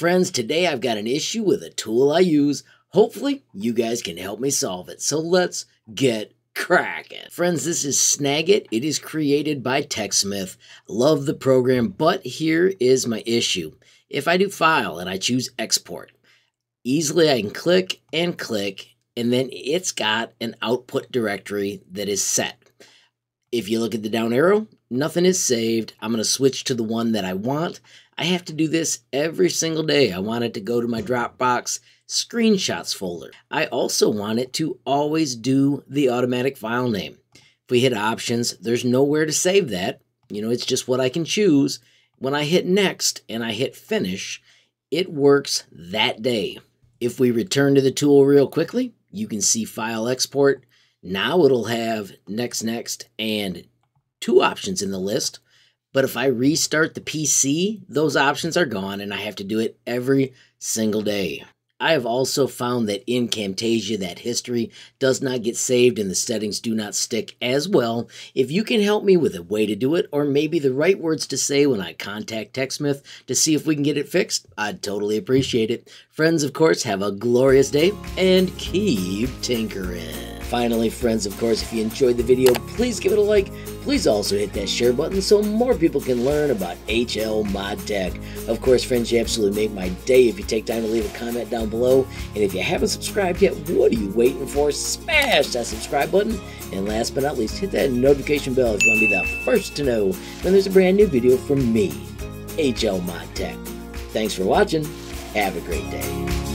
Friends, today I've got an issue with a tool I use. Hopefully, you guys can help me solve it. So let's get cracking. Friends, this is Snagit. It is created by TechSmith. Love the program, but here is my issue. If I do File and I choose Export, easily I can click, and then it's got an output directory that is set. If you look at the down arrow, nothing is saved. I'm going to switch to the one that I want. I have to do this every single day. I want it to go to my Dropbox screenshots folder. I also want it to always do the automatic file name. If we hit options, there's nowhere to save that. It's just what I can choose. When I hit next and I hit finish, it works that day. If we return to the tool real quickly, you can see file export. Now it'll have next, and two options in the list. But if I restart the PC, those options are gone and I have to do it every single day. I have also found that in Camtasia that history does not get saved and the settings do not stick as well. If you can help me with a way to do it, or maybe the right words to say when I contact TechSmith to see if we can get it fixed, I'd totally appreciate it. Friends, of course, have a glorious day and keep tinkering. Finally, friends, of course, if you enjoyed the video, please give it a like. Please also hit that share button so more people can learn about HLModTech. Of course, friends, you absolutely make my day if you take time to leave a comment down below. And if you haven't subscribed yet, what are you waiting for? Smash that subscribe button. And last but not least, hit that notification bell if you want to be the first to know when there's a brand new video from me, HLModTech. Thanks for watching. Have a great day.